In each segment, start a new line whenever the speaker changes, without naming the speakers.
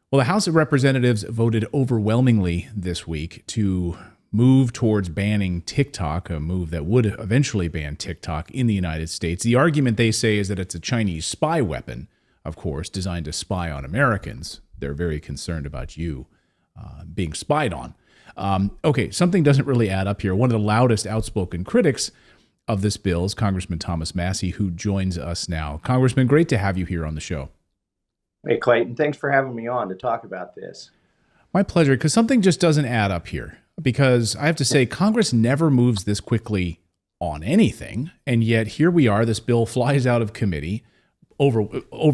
Well, the House of Representatives voted overwhelmingly this week to move towards banning TikTok, a move that would eventually ban TikTok in the United States. The argument, they say, is that it's a Chinese spy weapon, of course, designed to spy on Americans. They're very concerned about you being spied on. Okay, something doesn't really add up here. One of the loudest outspoken critics of this bill is Congressman Thomas Massie, who joins us now. Congressman, great to have you here on the show.
Hey, Clayton, thanks for having me on to talk about this.
My pleasure, because something just doesn't add up here. Because I have to say, Congress never moves this quickly on anything, and yet here we are. This bill flies out of committee over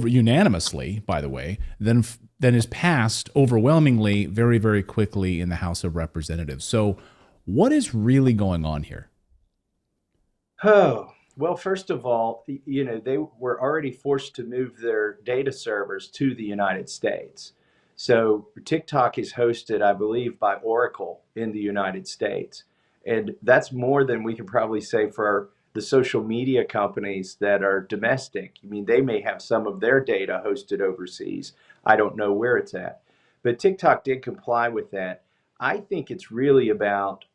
unanimously, by the way, then is passed overwhelmingly very, very quickly in the House of Representatives. So, what is really going on here?
Oh, well, first of all, they were already forced to move their data servers to the United States. So TikTok is hosted, I believe, by Oracle in the United States. And that's more than we can probably say for the social media companies that are domestic. I mean, they may have some of their data hosted overseas. I don't know where it's at. But TikTok did comply with that. I think it's really about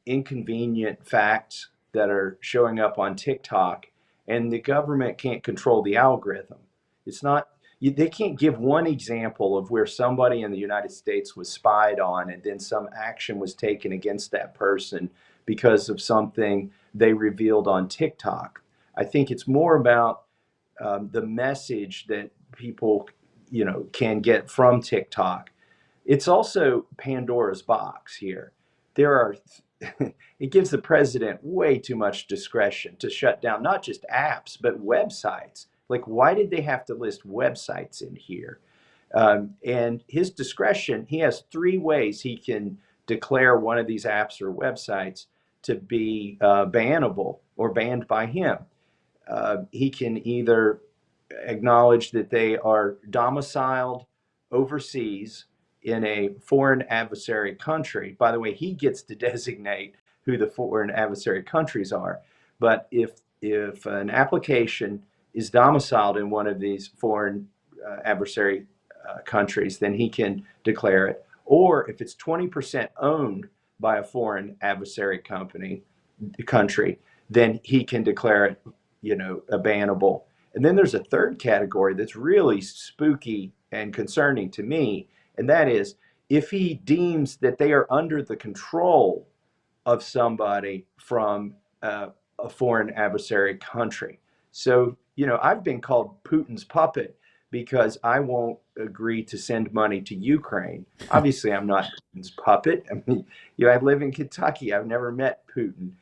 inconvenient facts that are showing up on TikTok, and the government can't control the algorithm. It's not, they can't give one example of where somebody in the United States was spied on and then some action was taken against that person because of something they revealed on TikTok. I think it's more about the message that people, can get from TikTok. It's also Pandora's box here. There are it gives the president way too much discretion to shut down not just apps, but websites. Like, why did they have to list websites in here? And his discretion, he has three ways he can declare one of these apps or websites to be bannable or banned by him. He can either acknowledge that they are domiciled overseas in a foreign adversary country. By the way, he gets to designate who the foreign adversary countries are. But if an application is domiciled in one of these foreign adversary countries, then he can declare it. Or if it's 20% owned by a foreign adversary country, then he can declare it, a bannable. And then there's a third category that's really spooky and concerning to me, and that is if he deems that they are under the control of somebody from a foreign adversary country. So, I've been called Putin's puppet because I won't agree to send money to Ukraine. Obviously, I'm not Putin's puppet. I mean, I live in Kentucky. I've never met Putin.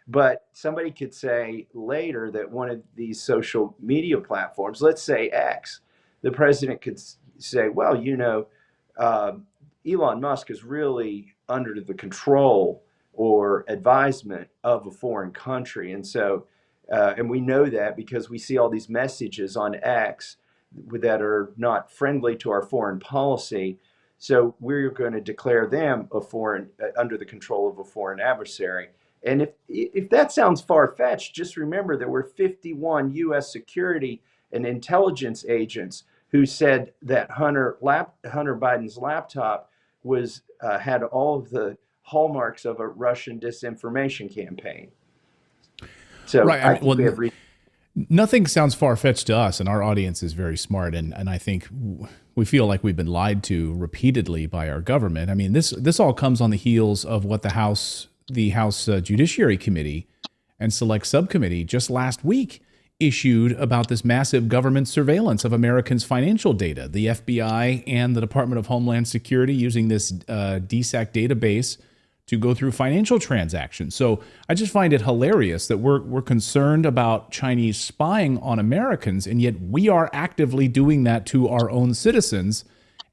But somebody could say later that one of these social media platforms, let's say X, the president could say, well, Elon Musk is really under the control or advisement of a foreign country. And so, and we know that because we see all these messages on X that are not friendly to our foreign policy. So we're going to declare them under the control of a foreign adversary. And if that sounds far-fetched, just remember there were 51 U.S. security and intelligence agents who said that Hunter Biden's laptop had all of the hallmarks of a Russian disinformation campaign. So
right. Nothing sounds far-fetched to us, and our audience is very smart, and I think we feel like we've been lied to repeatedly by our government. I mean, this all comes on the heels of what the House Judiciary Committee and Select Subcommittee just last week issued about this massive government surveillance of Americans' financial data. The FBI and the Department of Homeland Security using this DSAC database to go through financial transactions. So I just find it hilarious that we're concerned about Chinese spying on Americans, and yet we are actively doing that to our own citizens,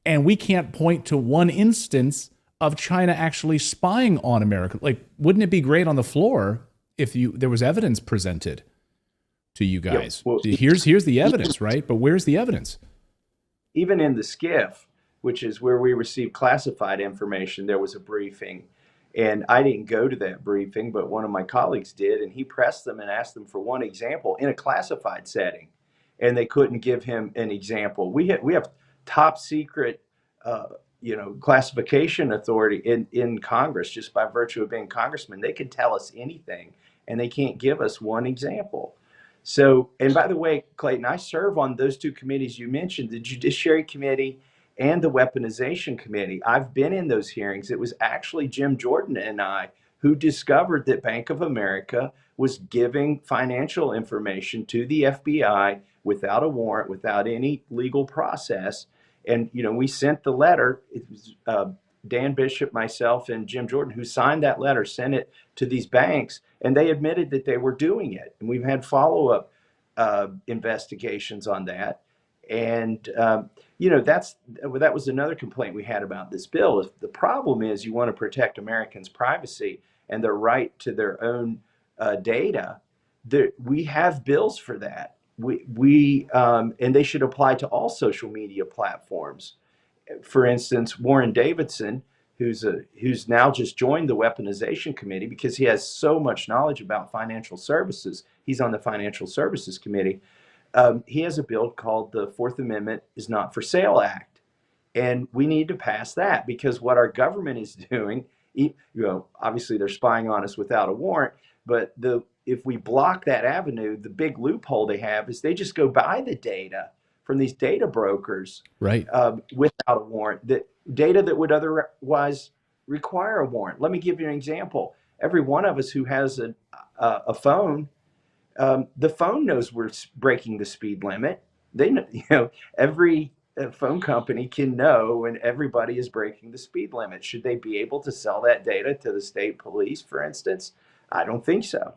and we can't point to one instance of China actually spying on America. Like, wouldn't it be great on the floor if there was evidence presented to you guys? Yeah, well, here's the evidence, right? But where's the evidence?
Even in the SCIF, which is where we receive classified information, there was a briefing. And I didn't go to that briefing, but one of my colleagues did, and he pressed them and asked them for one example in a classified setting. and they couldn't give him an example. We have top secret, classification authority in Congress just by virtue of being congressmen. They can tell us anything, and they can't give us one example. So, and by the way, Clayton, I serve on those two committees you mentioned, the Judiciary Committee and the Weaponization Committee. I've been in those hearings. It was actually Jim Jordan and I who discovered that Bank of America was giving financial information to the FBI without a warrant, without any legal process. And, we sent the letter. It was Dan Bishop, myself, and Jim Jordan, who signed that letter, sent it to these banks, and they admitted that they were doing it. And we've had follow-up investigations on that. And, that was another complaint we had about this bill. The problem is you want to protect Americans' privacy and their right to their own data. We have bills for that. And they should apply to all social media platforms. For instance, Warren Davidson, who's now just joined the Weaponization Committee because he has so much knowledge about financial services. He's on the Financial Services Committee. He has a bill called the Fourth Amendment is Not for Sale Act. And we need to pass that because what our government is doing, obviously they're spying on us without a warrant, but if we block that avenue, the big loophole they have is they just go buy the data from these data brokers,
Right.
Without a warrant, that data that would otherwise require a warrant. Let me give you an example. Every one of us who has a phone, the phone knows we're breaking the speed limit. They know, every phone company can know when everybody is breaking the speed limit. Should they be able to sell that data to the state police, for instance? I don't think so.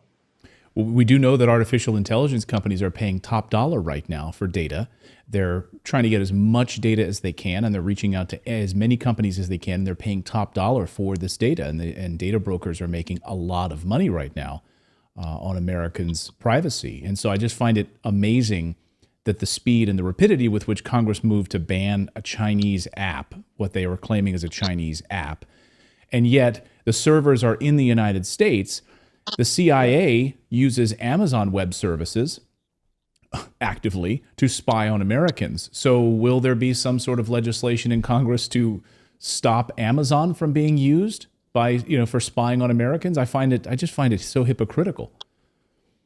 Well, we do know that artificial intelligence companies are paying top dollar right now for data. They're trying to get as much data as they can, and they're reaching out to as many companies as they can. They're paying top dollar for this data, and data brokers are making a lot of money right now on Americans' privacy. And so I just find it amazing that the speed and the rapidity with which Congress moved to ban a Chinese app, what they were claiming as a Chinese app, and yet the servers are in the United States. The CIA uses Amazon Web Services actively to spy on Americans. So will there be some sort of legislation in Congress to stop Amazon from being used for spying on Americans? I just find it so hypocritical.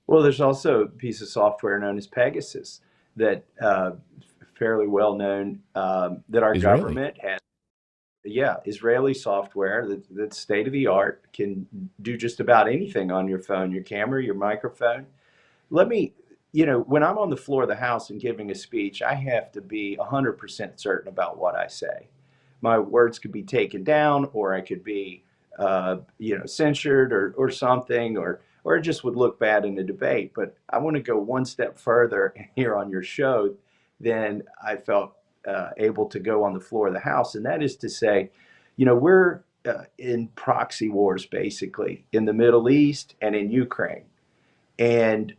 Well, there's also a piece of software known as Pegasus that fairly well known that our
Israeli
government has. Yeah, Israeli software that's state of the art, can do just about anything on your phone, your camera, your microphone. Let me, when I'm on the floor of the House and giving a speech, I have to be 100% certain about what I say. My words could be taken down, or I could be, censured or something, or it just would look bad in the debate. But I want to go one step further here on your show than I felt able to go on the floor of the House. And that is to say, we're in proxy wars, basically, in the Middle East and in Ukraine. And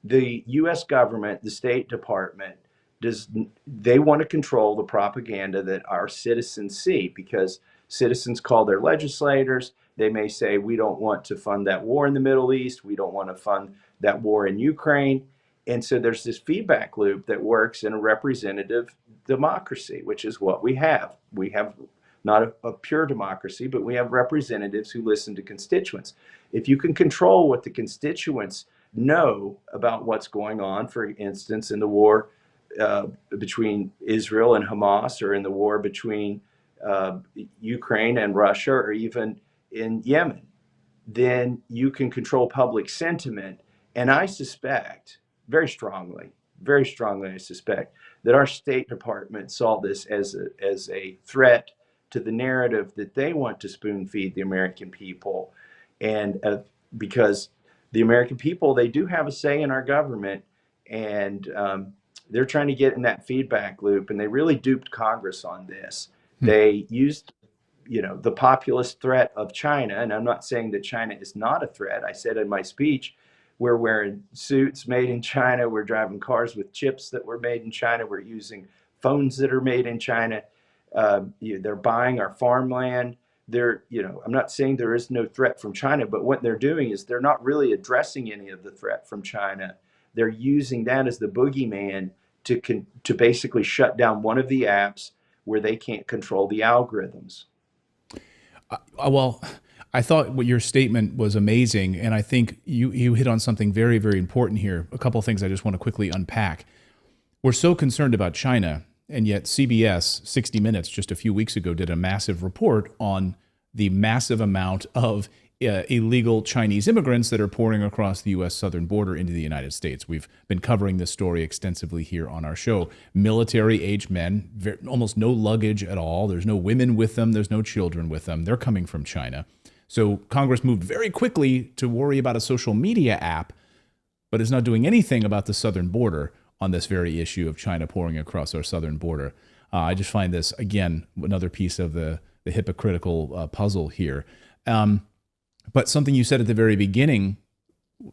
the U.S. government, the State Department, they want to control the propaganda that our citizens see, because citizens call their legislators. They may say, we don't want to fund that war in the Middle East. We don't want to fund that war in Ukraine. And so there's this feedback loop that works in a representative democracy, which is what we have. We have not a pure democracy, but we have representatives who listen to constituents. If you can control what the constituents know about what's going on, for instance, in the war between Israel and Hamas, or in the war between Ukraine and Russia, or even in Yemen, then you can control public sentiment. And I suspect, very strongly, I suspect that our State Department saw this as a threat to the narrative that they want to spoon feed the American people. And because the American people, they do have a say in our government, and they're trying to get in that feedback loop, and they really duped Congress on this. They used, the populist threat of China, and I'm not saying that China is not a threat. I said in my speech, we're wearing suits made in China. We're driving cars with chips that were made in China. We're using phones that are made in China. They're buying our farmland. I'm not saying there is no threat from China, but what they're doing is they're not really addressing any of the threat from China. they're using that as the boogeyman to basically shut down one of the apps where they can't control the algorithms.
Well, I thought what your statement was amazing, and I think you hit on something very, very important here. A couple of things I just want to quickly unpack. We're so concerned about China, and yet CBS, 60 Minutes, just a few weeks ago, did a massive report on the massive amount of illegal Chinese immigrants that are pouring across the U.S. southern border into the United States. We've been covering this story extensively here on our show. Military-aged men, almost no luggage at all. There's no women with them. There's no children with them. They're coming from China. So Congress moved very quickly to worry about a social media app, but is not doing anything about the southern border on this very issue of China pouring across our southern border. I just find this, again, another piece of the hypocritical puzzle here. But something you said at the very beginning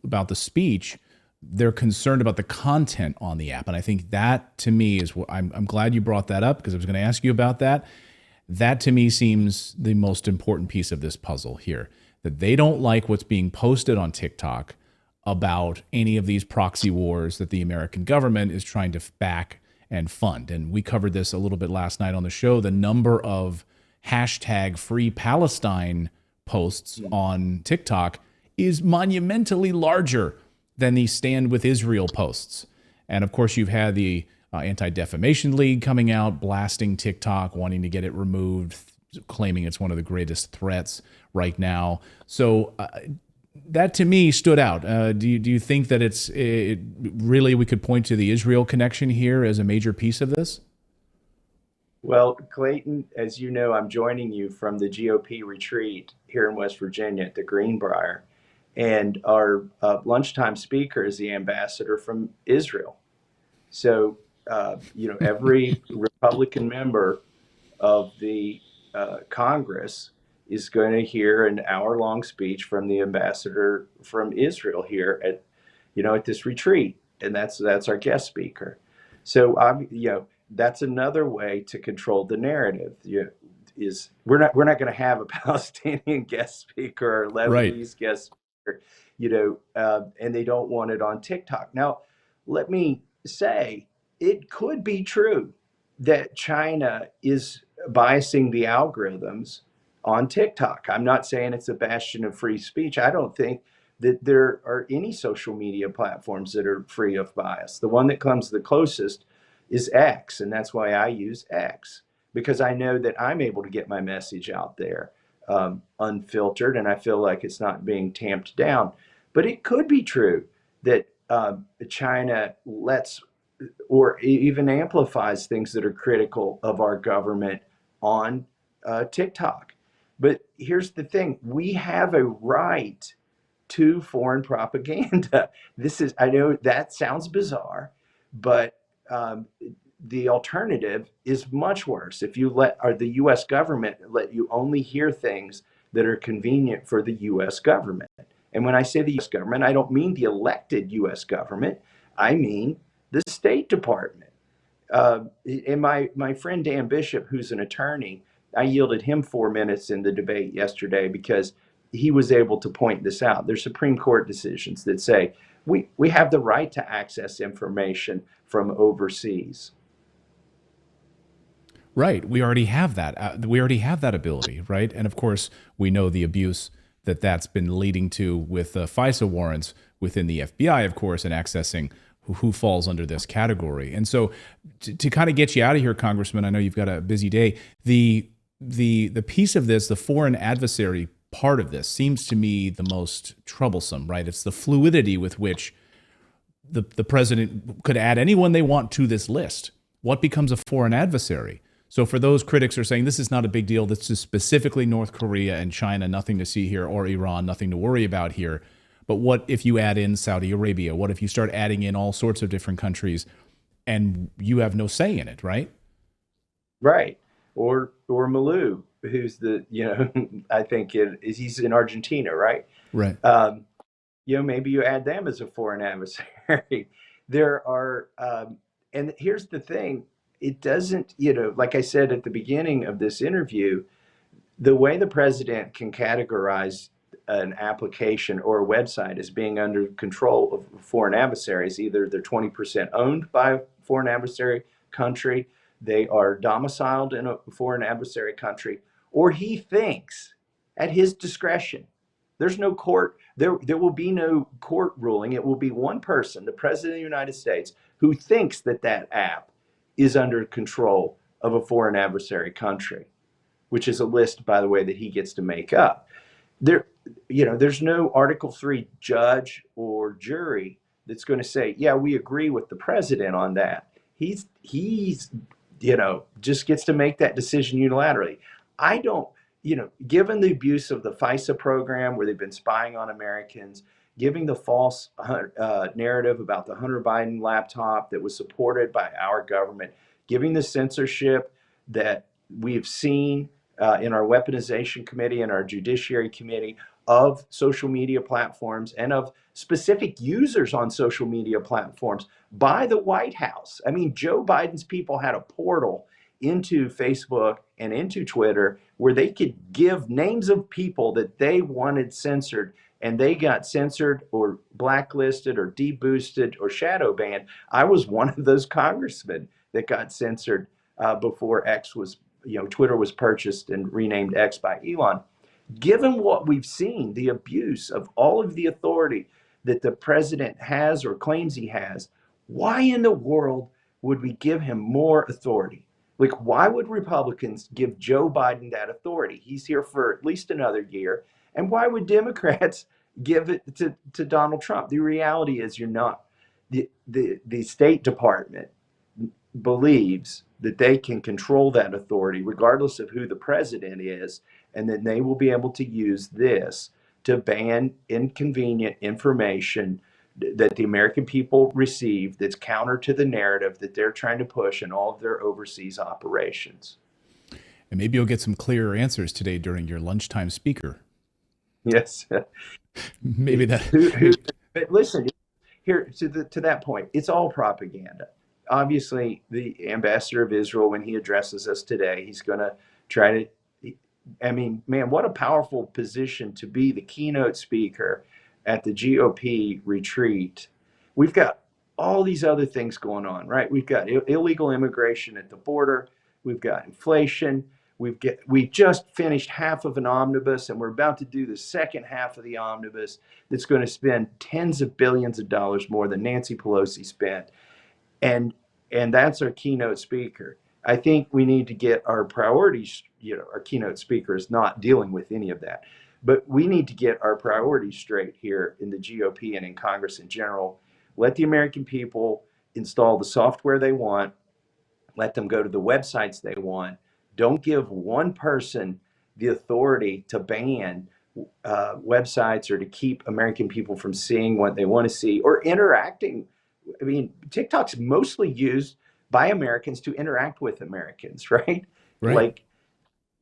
about the speech, they're concerned about the content on the app. And I think that, to me, is what I'm glad you brought that up, because I was going to ask you about that. That, to me, seems the most important piece of this puzzle here, that they don't like what's being posted on TikTok about any of these proxy wars that the American government is trying to back and fund. And we covered this a little bit last night on the show. The number of hashtag Free Palestine posts on TikTok is monumentally larger than the Stand With Israel posts. And of course, you've had the Anti-Defamation League coming out, blasting TikTok, wanting to get it removed, claiming it's one of the greatest threats right now. So that, to me, stood out. Do you think that it really, we could point to the Israel connection here as a major piece of this?
Well, Clayton, as you know, I'm joining you from the GOP retreat here in West Virginia at the Greenbrier. And our lunchtime speaker is the ambassador from Israel. So, every Republican member of the Congress is going to hear an hour-long speech from the ambassador from Israel here at this retreat. And that's our guest speaker. So, that's another way to control the narrative. We're not going to have a Palestinian guest speaker or Lebanese guest speaker, and they don't want it on TikTok. Now, let me say, it could be true that China is biasing the algorithms on TikTok. I'm not saying it's a bastion of free speech. I don't think that there are any social media platforms that are free of bias. The one that comes the closest is X, and that's why I use X, because I know that I'm able to get my message out there unfiltered, and I feel like it's not being tamped down. But it could be true that China lets or even amplifies things that are critical of our government on TikTok. But here's the thing. We have a right to foreign propaganda. I know that sounds bizarre, but the alternative is much worse. If you the U.S. government let you only hear things that are convenient for the U.S. government. And when I say the U.S. government, I don't mean the elected U.S. government. I mean the State Department. And my friend Dan Bishop, who's an attorney, I yielded him 4 minutes in the debate yesterday because he was able to point this out. There's Supreme Court decisions that say we have the right to access information from overseas.
Right. We already have that. We already have that ability, right? And of course, we know the abuse that's been leading to with FISA warrants within the FBI, of course, and accessing who falls under this category. And so to kind of get you out of here, Congressman, I know you've got a busy day. The piece of this, the foreign adversary part of this, seems to me the most troublesome, right? It's the fluidity with which the president could add anyone they want to this list. What becomes a foreign adversary? So for those critics who are saying this is not a big deal, this is specifically North Korea and China, nothing to see here, or Iran, nothing to worry about here. But what if you add in Saudi Arabia? What if you start adding in all sorts of different countries and you have no say in it, right?
Right. Or Malou, who's I think he's in Argentina, right?
Right.
Maybe you add them as a foreign adversary. There are, and here's the thing. It doesn't, like I said at the beginning of this interview, the way the president can categorize an application or a website as being under control of foreign adversaries. Either they're 20% owned by a foreign adversary country, they are domiciled in a foreign adversary country, or he thinks at his discretion. There's no court, there will be no court ruling. It will be one person, the President of the United States, who thinks that that app is under control of a foreign adversary country, which is a list, by the way, that he gets to make up. There's no Article 3 judge or jury that's going to say, yeah, we agree with the president on that. He's just gets to make that decision unilaterally. I don't, given the abuse of the FISA program where they've been spying on Americans, giving the false narrative about the Hunter Biden laptop that was supported by our government, giving the censorship that we've seen in our weaponization committee and our judiciary committee of social media platforms and of specific users on social media platforms by the White House. I mean, Joe Biden's people had a portal into Facebook and into Twitter where they could give names of people that they wanted censored, and they got censored or blacklisted or deboosted or shadow banned. I was one of those congressmen that got censored before Twitter was purchased and renamed X by Elon. Given what we've seen, the abuse of all of the authority that the president has or claims he has, why in the world would we give him more authority? Like, why would Republicans give Joe Biden that authority? He's here for at least another year. And why would Democrats give it to Donald Trump? The reality is you're not. The State Department believes that they can control that authority regardless of who the president is, and that they will be able to use this to ban inconvenient information that the American people receive that's counter to the narrative that they're trying to push in all of their overseas operations.
And maybe you'll get some clearer answers today during your lunchtime speaker.
Yes.
Maybe that.
But listen, here to that point, it's all propaganda. Obviously, the ambassador of Israel, when he addresses us today, he's going to try to, I mean, man, what a powerful position to be the keynote speaker at the GOP retreat. We've got all these other things going on, right? We've got illegal immigration at the border. We've got inflation. We just finished half of an omnibus, and we're about to do the second half of the omnibus that's going to spend tens of billions of dollars more than Nancy Pelosi spent. And that's our keynote speaker. I think we need to get our priorities, our keynote speaker is not dealing with any of that, but we need to get our priorities straight here in the GOP and in Congress in general. Let the American people install the software they want. Let them go to the websites they want. Don't give one person the authority to ban websites or to keep American people from seeing what they want to see or interacting. I mean, TikTok's mostly used by Americans to interact with Americans, right? Like,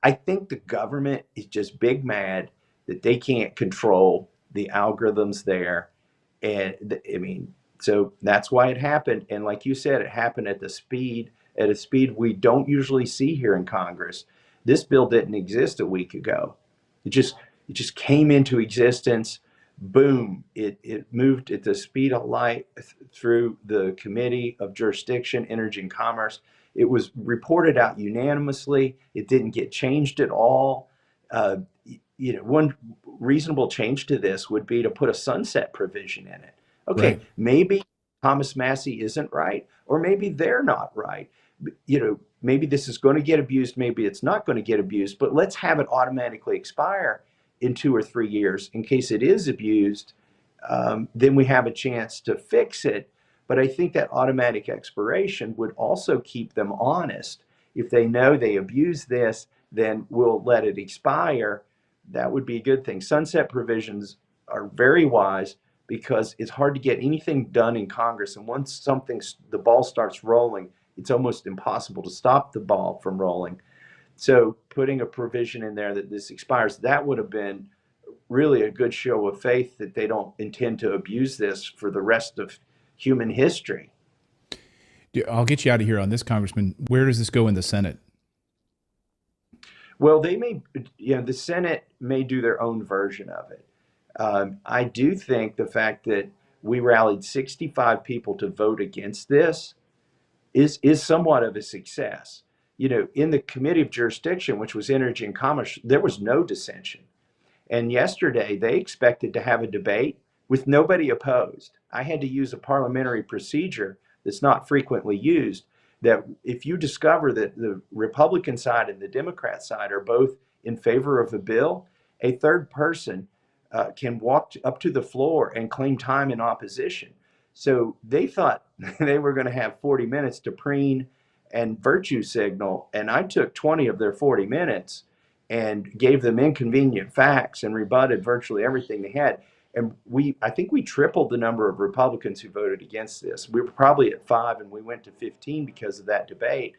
I think the government is just big mad that they can't control the algorithms there. And I mean, so that's why it happened. And like you said, it happened at a speed we don't usually see here in Congress. This bill didn't exist a week ago. It just came into existence. Boom, it moved at the speed of light through the Committee of Jurisdiction, Energy and Commerce. It was reported out unanimously. It didn't get changed at all. One reasonable change to this would be to put a sunset provision in it. Okay, right. Maybe Thomas Massey isn't right, or maybe they're not right. Maybe this is going to get abused, maybe it's not going to get abused, but let's have it automatically expire in 2 or 3 years in case it is abused. Then we have a chance to fix it. But I think that automatic expiration would also keep them honest. If they know they abuse this, then we'll let it expire. That would be a good thing. Sunset provisions are very wise because it's hard to get anything done in Congress. And once the ball starts rolling, it's almost impossible to stop the ball from rolling. So putting a provision in there that this expires, that would have been really a good show of faith that they don't intend to abuse this for the rest of human history.
I'll get you out of here on this, Congressman. Where does this go in the Senate?
Well, they may, the Senate may do their own version of it. I do think the fact that we rallied 65 people to vote against this is somewhat of a success. In the Committee of Jurisdiction, which was Energy and Commerce, there was no dissension. And yesterday, they expected to have a debate with nobody opposed. I had to use a parliamentary procedure that's not frequently used, that if you discover that the Republican side and the Democrat side are both in favor of the bill, a third person can walk up to the floor and claim time in opposition. So they thought they were going to have 40 minutes to preen and virtue signal, and I took 20 of their 40 minutes and gave them inconvenient facts and rebutted virtually everything they had. And I think we tripled the number of Republicans who voted against this. We were probably at 5, and we went to 15 because of that debate.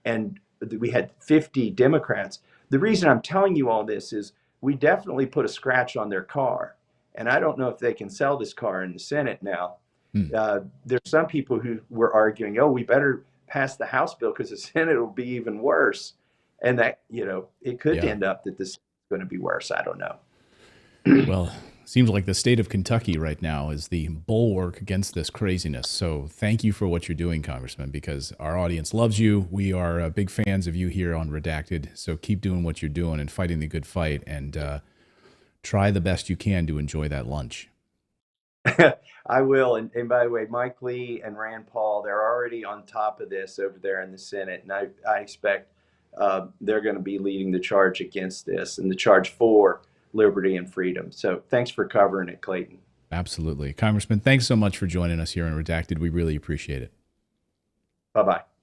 And we had 50 Democrats. The reason I'm telling you all this is we definitely put a scratch on their car. And I don't know if they can sell this car in the Senate now. There's some people who were arguing, oh, we better pass the House bill because the Senate will be even worse. And that, it could end up that this is going to be worse. I don't know.
Well, seems like the state of Kentucky right now is the bulwark against this craziness. So thank you for what you're doing, Congressman, because our audience loves you. We are big fans of you here on Redacted. So keep doing what you're doing and fighting the good fight, and try the best you can to enjoy that lunch.
I will. And by the way, Mike Lee and Rand Paul, they're already on top of this over there in the Senate. And I expect they're going to be leading the charge against this and the charge for liberty and freedom. So thanks for covering it, Clayton.
Absolutely. Congressman, thanks so much for joining us here on Redacted. We really appreciate it.
Bye-bye.